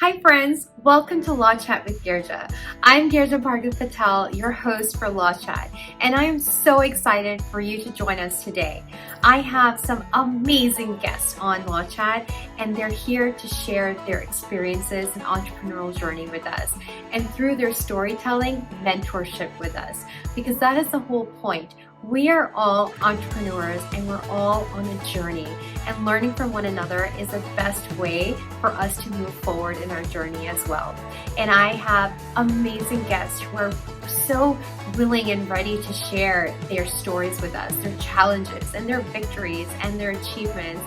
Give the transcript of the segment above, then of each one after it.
Hi friends, welcome to Law Chat with Girija. I'm Girija Patel, your host for Law Chat, and I am so excited for you to join us today. I have some amazing guests on Law Chat, and they're here to share their experiences and entrepreneurial journey with us, and through their storytelling, mentorship with us, because that is the whole point. We are all entrepreneurs and we're all on a journey, and learning from one another is the best way for us to move forward in our journey as well. And I have amazing guests who are so willing and ready to share their stories with us, their challenges and their victories and their achievements,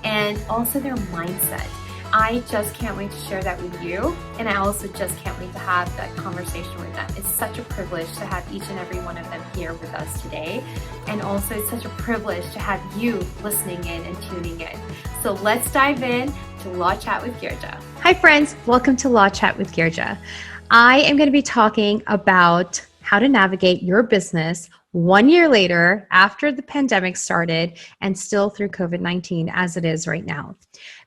and also their mindset. I just can't wait to share that with you, and I also just can't wait to have that conversation with them. It's such a privilege to have each and every one of them here with us today, and also it's such a privilege to have you listening in and tuning in. So let's dive in to Law Chat with Girija. Hi friends, welcome to Law Chat with Girija. I am going to be talking about how to navigate your business 1 year later after the pandemic started and still through COVID-19 as it is right now.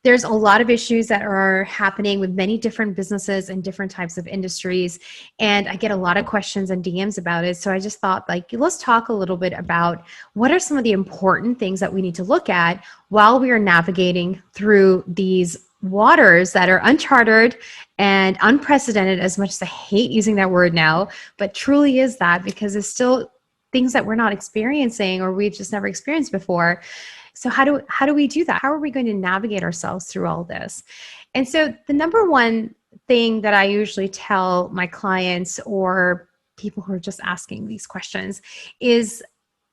There's a lot of issues that are happening with many different businesses and different types of industries, and I get a lot of questions and DMs about it. So I just thought, let's talk a little bit about what are some of the important things that we need to look at while we are navigating through these waters that are uncharted and unprecedented, as much as I hate using that word now, but truly is that, because it's still things that we're not experiencing or we've just never experienced before. So how do we do that? How are we going to navigate ourselves through all this? And so the number one thing that I usually tell my clients or people who are just asking these questions is,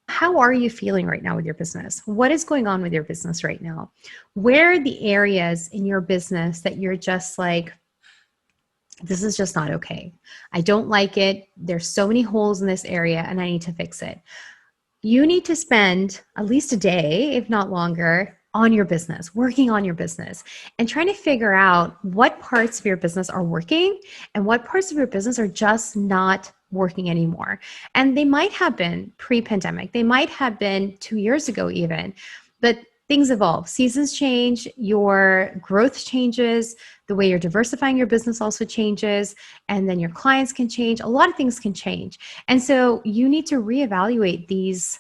how are you feeling right now with your business? What is going on with your business right now? Where are the areas in your business that you're just like, this is just not okay. I don't like it. There's so many holes in this area and I need to fix it. You need to spend at least a day, if not longer, on your business, working on your business, and trying to figure out what parts of your business are working and what parts of your business are just not working anymore. And they might have been pre-pandemic. They might have been 2 years ago even, but things evolve. Seasons change, your growth changes, the way you're diversifying your business also changes, and then your clients can change. A lot of things can change. And so you need to reevaluate these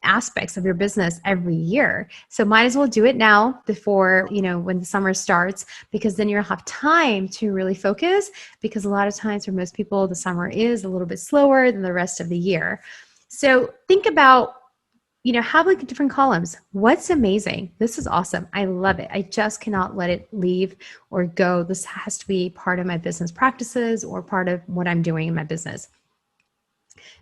aspects of your business every year. So might as well do it now before, when the summer starts, because then you'll have time to really focus, because a lot of times for most people, the summer is a little bit slower than the rest of the year. So think about, have different columns. What's amazing? This is awesome. I love it. I just cannot let it leave or go. This has to be part of my business practices or part of what I'm doing in my business.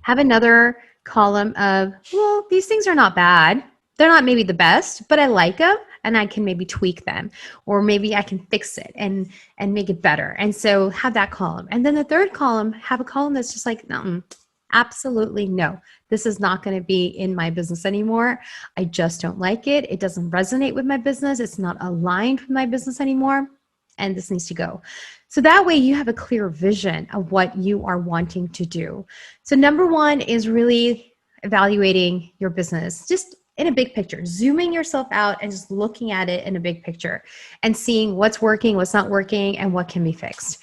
Have another column of, well, these things are not bad. They're not maybe the best, but I like them and I can maybe tweak them, or maybe I can fix it and make it better. And so have that column. And then the third column, have a column that's just like, absolutely no. This is not going to be in my business anymore. I just don't like it. It doesn't resonate with my business. It's not aligned with my business anymore. And this needs to go. So that way you have a clear vision of what you are wanting to do. So number one is really evaluating your business, just in a big picture, zooming yourself out and just looking at it in a big picture and seeing what's working, what's not working, and what can be fixed.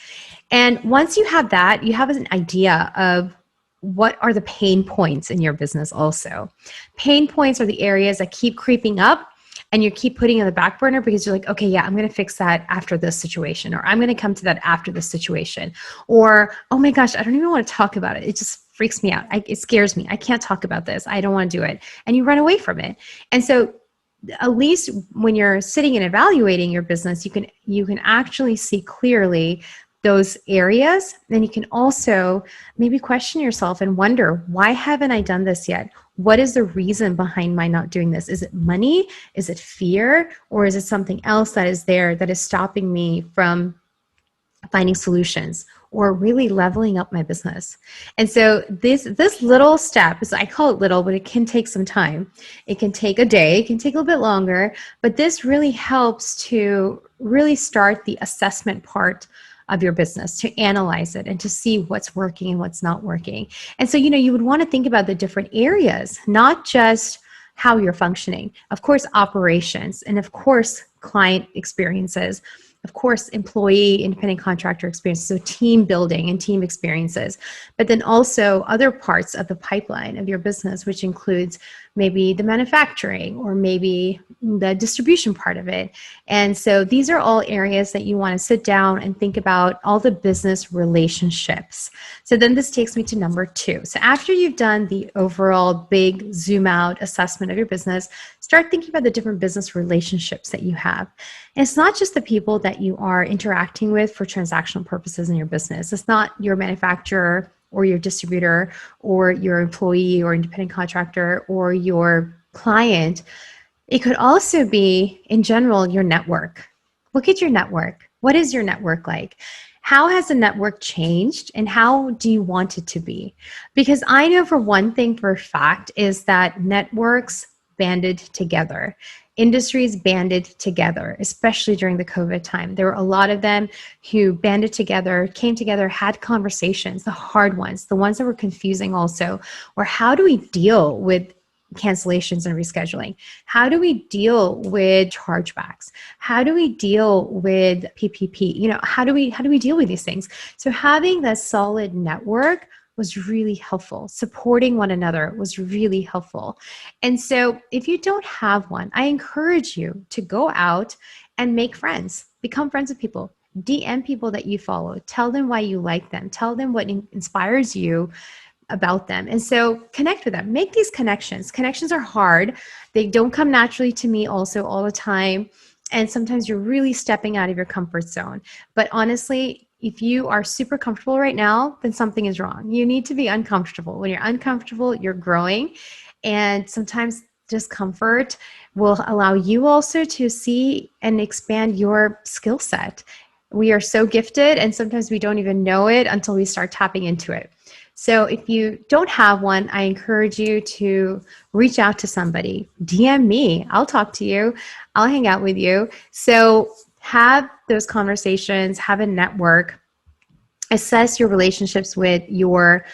And once you have that, you have an idea of what are the pain points in your business also. Pain points are the areas that keep creeping up and you keep putting in the back burner because you're like, okay, yeah, I'm going to fix that after this situation, or I'm going to come to that after this situation, or, oh my gosh, I don't even want to talk about it. It just freaks me out. It scares me. I can't talk about this. I don't want to do it. And you run away from it. And so at least when you're sitting and evaluating your business, you can actually see clearly those areas. Then you can also maybe question yourself and wonder, why haven't I done this yet? What is the reason behind my not doing this? Is it money? Is it fear? Or is it something else that is there that is stopping me from finding solutions or really leveling up my business? And so this little step is, I call it little, but it can take some time. It can take a day, it can take a little bit longer, but this really helps to really start the assessment part of your business, to analyze it and to see what's working and what's not working. And so, you would want to think about the different areas, not just how you're functioning. Of course, operations, and of course, client experiences, of course, employee, independent contractor experiences, so team building and team experiences, but then also other parts of the pipeline of your business, which includes maybe the manufacturing or maybe the distribution part of it. And so these are all areas that you want to sit down and think about all the business relationships. So then this takes me to number 2. So after you've done the overall big zoom out assessment of your business, start thinking about the different business relationships that you have. And it's not just the people that you are interacting with for transactional purposes in your business. It's not your manufacturer or your distributor or your employee or independent contractor or your client. It could also be, in general, your network. Look at your network. What is your network like? How has the network changed and how do you want it to be? Because I know for one thing for a fact is that networks banded together. Industries banded together, especially during the COVID time. There were a lot of them who banded together, came together, had conversations, the hard ones, the ones that were confusing also, or how do we deal with cancellations and rescheduling? How do we deal with chargebacks? How do we deal with PPP? How do we deal with these things? So having that solid network was really helpful. Supporting one another was really helpful. And so if you don't have one, I encourage you to go out and make friends, become friends with people, DM people that you follow, tell them why you like them, tell them what inspires you about them. And so connect with them, make these connections. Connections are hard. They don't come naturally to me also all the time. And sometimes you're really stepping out of your comfort zone. But honestly, if you are super comfortable right now, then something is wrong. You need to be uncomfortable. When you're uncomfortable, you're growing. And sometimes discomfort will allow you also to see and expand your skill set. We are so gifted, and sometimes we don't even know it until we start tapping into it. So if you don't have one, I encourage you to reach out to somebody. DM me. I'll talk to you. I'll hang out with you. So have those conversations, have a network, assess your relationships with your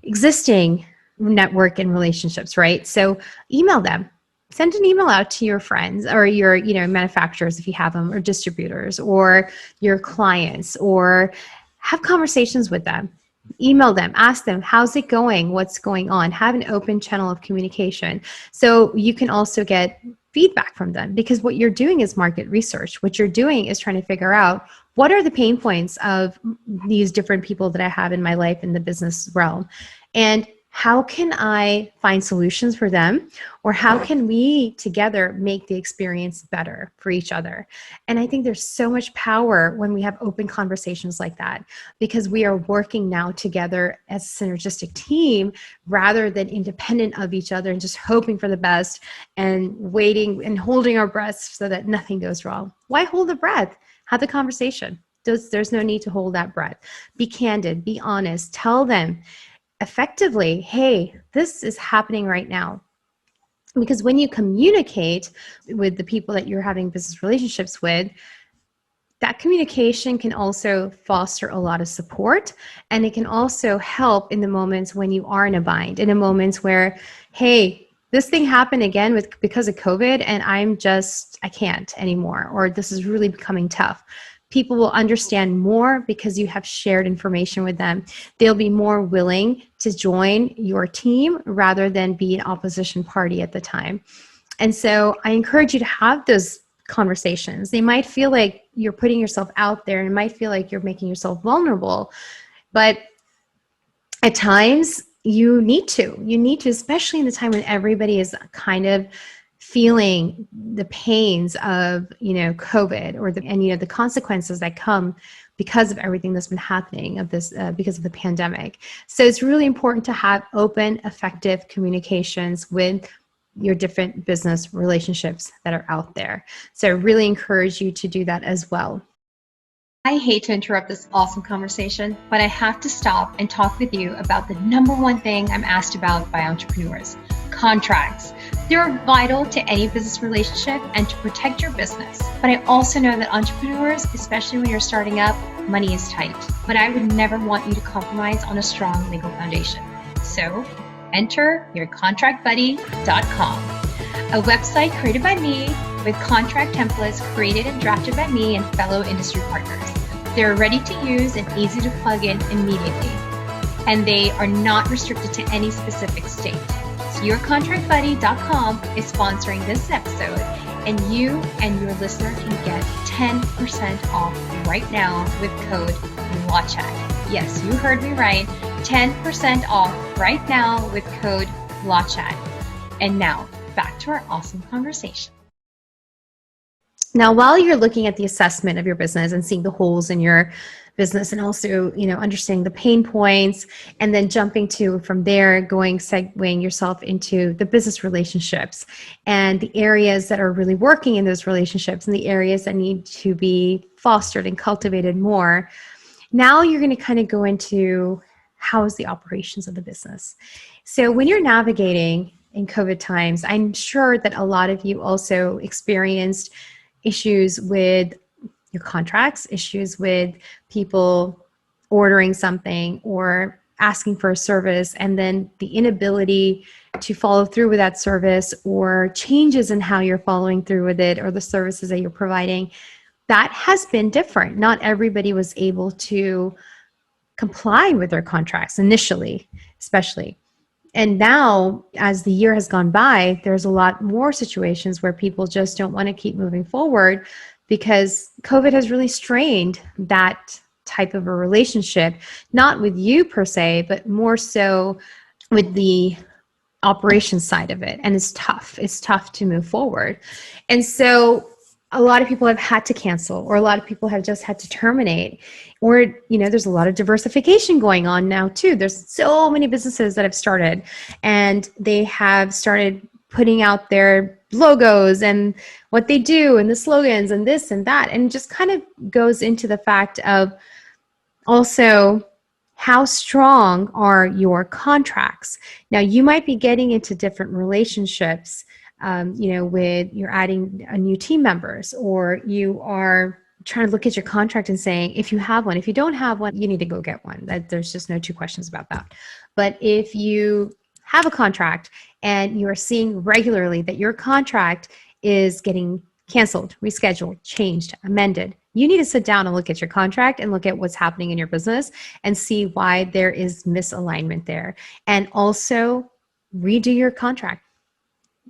existing network and relationships, right? So email them. Send an email out to your friends or your, manufacturers if you have them, or distributors, or your clients, or have conversations with them. Email them, ask them, how's it going? What's going on? Have an open channel of communication. So you can also get feedback from them, because what you're doing is market research. What you're doing is trying to figure out what are the pain points of these different people that I have in my life in the business realm, and how can I find solutions for them, or how can we together make the experience better for each other? And I think there's so much power when we have open conversations like that, because we are working now together as a synergistic team rather than independent of each other and just hoping for the best and waiting and holding our breaths so that nothing goes wrong. Why hold the breath? Have the conversation. There's no need to hold that breath. Be candid, be honest, tell them effectively, hey, this is happening right now. Because when you communicate with the people that you're having business relationships with, that communication can also foster a lot of support, and it can also help in the moments when you are in a bind, in the moments where, hey, this thing happened again because of COVID and I can't anymore, or this is really becoming tough. People will understand more because you have shared information with them. They'll be more willing to join your team rather than be an opposition party at the time. And so I encourage you to have those conversations. They might feel like you're putting yourself out there, and it might feel like you're making yourself vulnerable, but at times you need to, especially in the time when everybody is kind of feeling the pains of, COVID, or the consequences that come because of everything that's been happening of this, because of the pandemic. So it's really important to have open, effective communications with your different business relationships that are out there. So I really encourage you to do that as well. I hate to interrupt this awesome conversation, but I have to stop and talk with you about the number one thing I'm asked about by entrepreneurs: contracts. They're vital to any business relationship and to protect your business. But I also know that entrepreneurs, especially when you're starting up, money is tight. But I would never want you to compromise on a strong legal foundation. So enter yourcontractbuddy.com, a website created by me with contract templates created and drafted by me and fellow industry partners. They're ready to use and easy to plug in immediately, and they are not restricted to any specific state. So yourcontractbuddy.com is sponsoring this episode, and you and your listener can get 10% off right now with code LawChat. Yes, you heard me right. 10% off right now with code LawChat. And now, back to our awesome conversation. Now, while you're looking at the assessment of your business and seeing the holes in your business and also, understanding the pain points and then jumping to from there, segueing yourself into the business relationships and the areas that are really working in those relationships and the areas that need to be fostered and cultivated more. Now you're going to kind of go into how is the operations of the business. So when you're navigating in COVID times, I'm sure that a lot of you also experienced issues with your contracts, issues with people ordering something or asking for a service, and then the inability to follow through with that service or changes in how you're following through with it or the services that you're providing. That has been different. Not everybody was able to comply with their contracts initially, especially. And now, as the year has gone by, there's a lot more situations where people just don't want to keep moving forward because COVID has really strained that type of a relationship, not with you per se, but more so with the operations side of it. And it's tough. It's tough to move forward. And so a lot of people have had to cancel, or a lot of people have just had to terminate, or, there's a lot of diversification going on now too. There's so many businesses that have started and they have started putting out their logos and what they do and the slogans and this and that. And just kind of goes into the fact of also how strong are your contracts. Now you might be getting into different relationships with you're adding a new team members, or you are trying to look at your contract and saying, if you have one, if you don't have one, you need to go get one. There's just no two questions about that. But if you have a contract and you are seeing regularly that your contract is getting canceled, rescheduled, changed, amended, you need to sit down and look at your contract and look at what's happening in your business and see why there is misalignment there. And also redo your contract.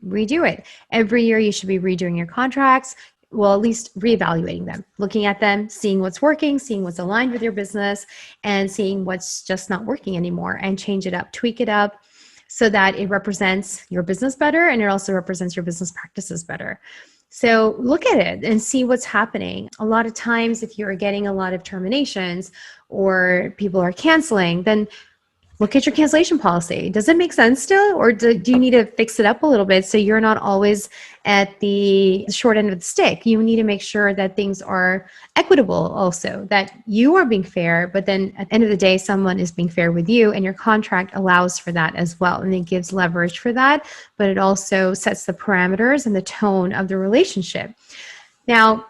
Redo it. Every year you should be redoing your contracts. Well, at least reevaluating them, looking at them, seeing what's working, seeing what's aligned with your business, and seeing what's just not working anymore, and change it up, tweak it up so that it represents your business better and it also represents your business practices better. So look at it and see what's happening. A lot of times if you're getting a lot of terminations or people are canceling, then look at your cancellation policy. Does it make sense still? Or do you need to fix it up a little bit so you're not always at the short end of the stick? You need to make sure that things are equitable also, that you are being fair, but then at the end of the day, someone is being fair with you, and your contract allows for that as well. And it gives leverage for that, but it also sets the parameters and the tone of the relationship. Now,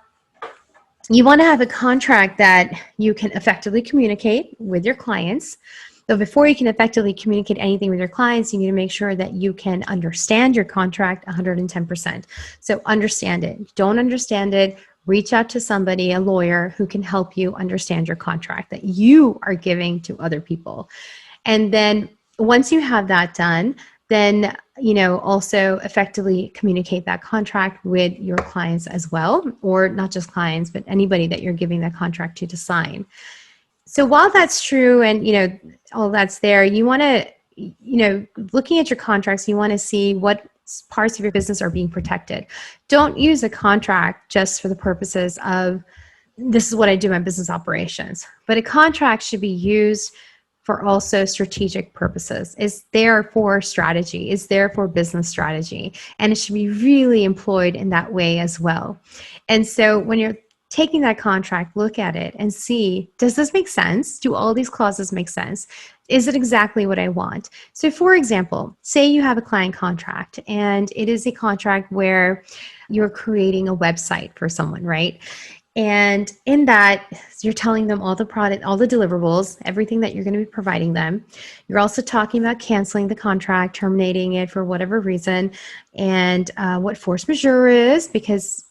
you want to have a contract that you can effectively communicate with your clients. So before you can effectively communicate anything with your clients, you need to make sure that you can understand your contract 110%. So understand it. If you don't understand it, reach out to somebody, a lawyer, who can help you understand your contract that you are giving to other people. And then once you have that done, then, also effectively communicate that contract with your clients as well, or not just clients, but anybody that you're giving that contract to sign. So while that's true and, all that's there, you want to, looking at your contracts, you want to see what parts of your business are being protected. Don't use a contract just for the purposes of, this is what I do in my business operations. But a contract should be used for also strategic purposes. It's there for strategy. It's there for business strategy. And it should be really employed in that way as well. And so when you're taking that contract, look at it and see, does this make sense? Do all these clauses make sense? Is it exactly what I want? So for example, say you have a client contract and it is a contract where you're creating a website for someone, right? And in that, you're telling them all the product, all the deliverables, everything that you're going to be providing them. You're also talking about canceling the contract, terminating it for whatever reason, and what force majeure is, because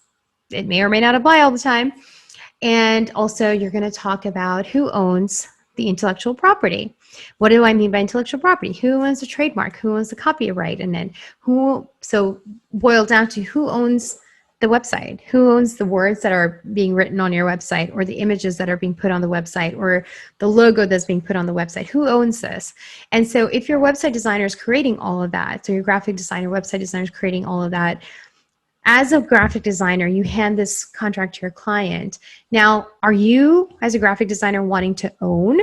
it may or may not apply all the time. And also, you're going to talk about who owns the intellectual property. What do I mean by intellectual property? Who owns the trademark? Who owns the copyright? And then so boil down to who owns the website, who owns the words that are being written on your website, or the images that are being put on the website, or the logo that's being put on the website. Who owns this? And so if your website designer is creating all of that, so your graphic designer, website designer is creating all of that, as a graphic designer, you hand this contract to your client. Now, are you, as a graphic designer, wanting to own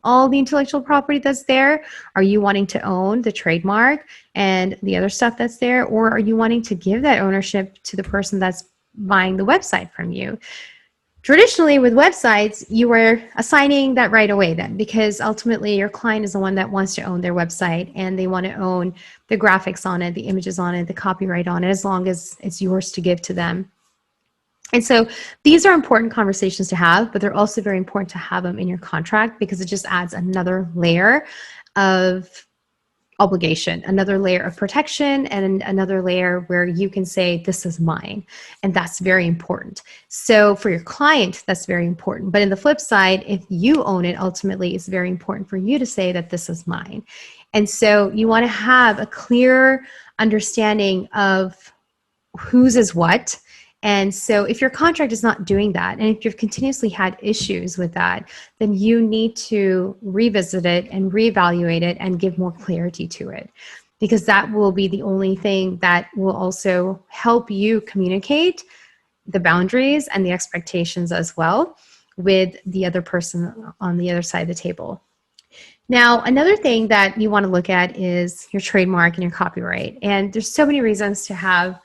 all the intellectual property that's there? Are you wanting to own the trademark and the other stuff that's there? Or are you wanting to give that ownership to the person that's buying the website from you? Traditionally, with websites, you are assigning that right away then, because ultimately your client is the one that wants to own their website, and they want to own the graphics on it, the images on it, the copyright on it, as long as it's yours to give to them. And so these are important conversations to have, but they're also very important to have them in your contract, because it just adds another layer of obligation, another layer of protection, and another layer where you can say, this is mine. And that's very important. So for your client, that's very important. But in the flip side, if you own it, ultimately, it's very important for you to say that this is mine. And so you want to have a clear understanding of whose is what. And so if your contract is not doing that, and if you've continuously had issues with that, then you need to revisit it and reevaluate it and give more clarity to it, because that will be the only thing that will also help you communicate the boundaries and the expectations as well with the other person on the other side of the table. Now, another thing that you want to look at is your trademark and your copyright. And there's so many reasons to have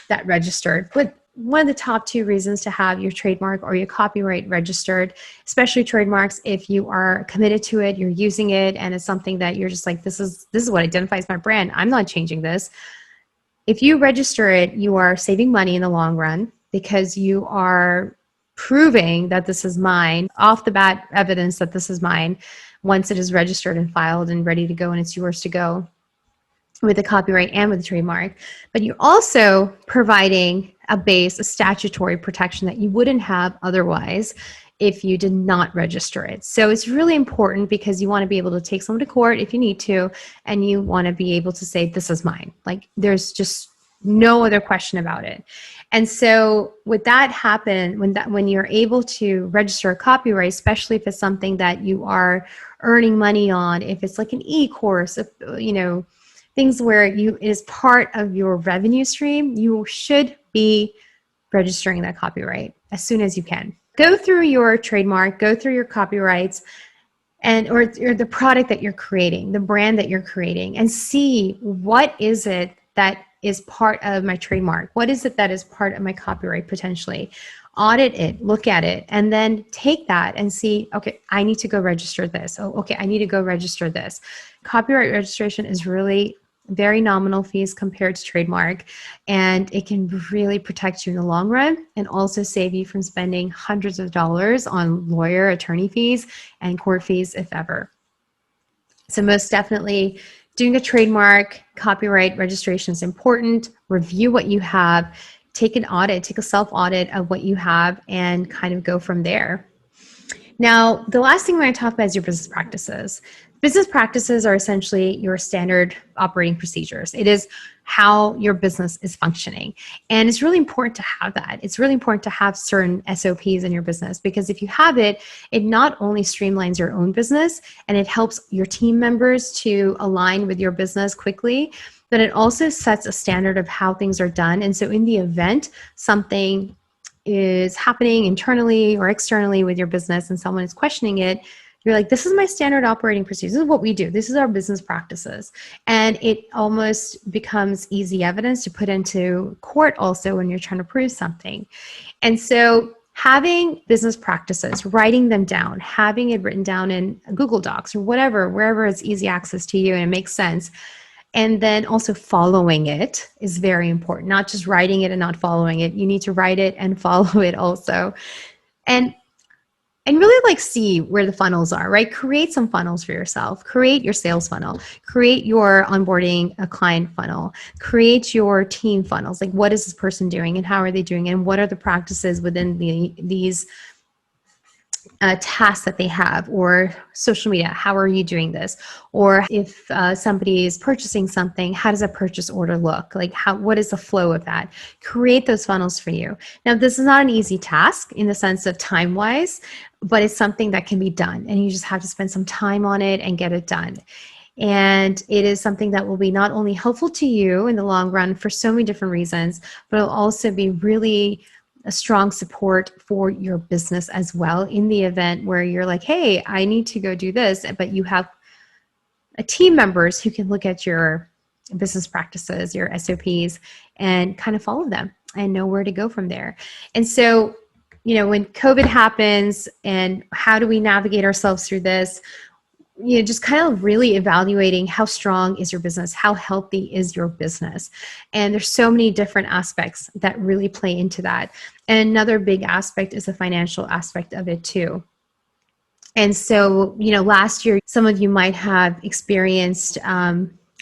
that registered. But one of the top two reasons to have your trademark or your copyright registered, especially trademarks, if you are committed to it, you're using it, and it's something that you're just like, this is what identifies my brand. I'm not changing this. If you register it, you are saving money in the long run, because you are proving that this is mine, off the bat evidence that this is mine, once it is registered and filed and ready to go and it's yours to go, with the copyright and with the trademark. But you're also providing a base, a statutory protection that you wouldn't have otherwise if you did not register it. So it's really important, because you want to be able to take someone to court if you need to, and you want to be able to say, this is mine. Like, there's just no other question about it. And so with that happen, when you're able to register a copyright, especially if it's something that you are earning money on, if it's like an e-course, if, things where it is part of your revenue stream, you should be registering that copyright as soon as you can. Go through your trademark, go through your copyrights, or the product that you're creating, the brand that you're creating, and see what is it that is part of my trademark? What is it that is part of my copyright potentially? Audit it, look at it, and then take that and see, okay, I need to go register this. Oh, okay, I need to go register this. Copyright registration is really very nominal fees compared to trademark, and it can really protect you in the long run, and also save you from spending hundreds of dollars on lawyer, attorney fees, and court fees, if ever. So most definitely, doing a trademark copyright registration is important. Review what you have, take an audit, take a self-audit of what you have, and kind of go from there. Now, the last thing we're going to talk about is your business practices. Business practices are essentially your standard operating procedures. It is how your business is functioning. And it's really important to have that. It's really important to have certain SOPs in your business, because if you have it, it not only streamlines your own business and it helps your team members to align with your business quickly, but it also sets a standard of how things are done. And so in the event something is happening internally or externally with your business and someone is questioning it, you're like, this is my standard operating procedure. This is what we do. This is our business practices. And it almost becomes easy evidence to put into court also when you're trying to prove something. And so having business practices, writing them down, having it written down in Google Docs or whatever, wherever it's easy access to you and it makes sense, And then also following it is very important, not just writing it and not following it. You need to write it and follow it also. And really like see where the funnels are, right? Create some funnels for yourself. Create your sales funnel. Create your onboarding a client funnel. Create your team funnels. Like, what is this person doing and how are they doing it? And what are the practices within these tasks that they have, or social media, how are you doing this? Or if somebody is purchasing something, how does a purchase order look? Like, what is the flow of that? Create those funnels for you. Now, this is not an easy task in the sense of time-wise, but it's something that can be done, and you just have to spend some time on it and get it done. And it is something that will be not only helpful to you in the long run for so many different reasons, but it'll also be really a strong support for your business as well in the event where you're like, hey, I need to go do this, but you have a team members who can look at your business practices, your SOPs, and kind of follow them and know where to go from there. And so, when COVID happens and how do we navigate ourselves through this, just kind of really evaluating how strong is your business, how healthy is your business. And there's so many different aspects that really play into that. And another big aspect is the financial aspect of it too. And so, last year, some of you might have experienced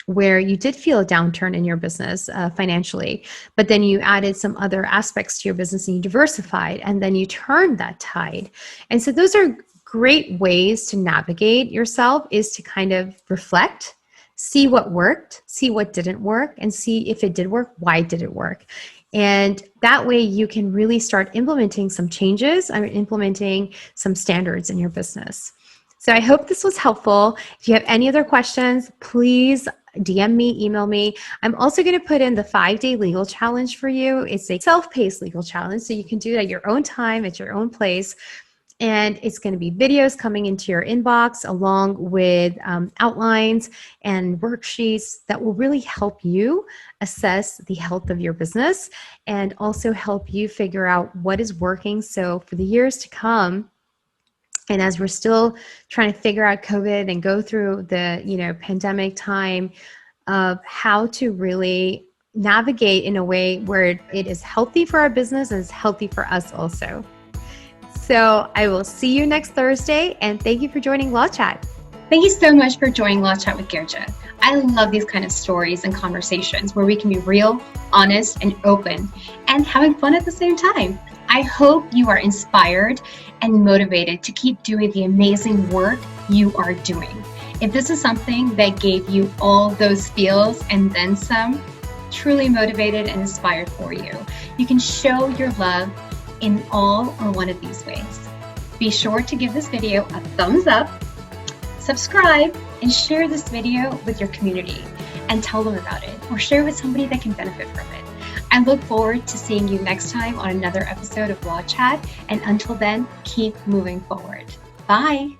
where you did feel a downturn in your business financially, but then you added some other aspects to your business and you diversified, and then you turned that tide. And so those are great ways to navigate yourself, is to kind of reflect, see what worked, see what didn't work, and see if it did work, why did it work? And that way you can really start implementing some changes and implementing some standards in your business. So I hope this was helpful. If you have any other questions, please DM me, email me. I'm also going to put in the 5-day legal challenge for you. It's a self-paced legal challenge, so you can do it at your own time, at your own place. And it's going to be videos coming into your inbox along with outlines and worksheets that will really help you assess the health of your business and also help you figure out what is working. So for the years to come, and as we're still trying to figure out COVID and go through the pandemic time, of how to really navigate in a way where it is healthy for our business and it's healthy for us also. So I will see you next Thursday, and thank you for joining Law Chat. Thank you so much for joining Law Chat with Girija. I love these kind of stories and conversations where we can be real, honest, and open, and having fun at the same time. I hope you are inspired and motivated to keep doing the amazing work you are doing. If this is something that gave you all those feels and then some, truly motivated and inspired for you, you can show your love in all or one of these ways. Be sure to give this video a thumbs up, subscribe, and share this video with your community and tell them about it, or share with somebody that can benefit from it. I look forward to seeing you next time on another episode of Law Chat, and until then, keep moving forward. Bye.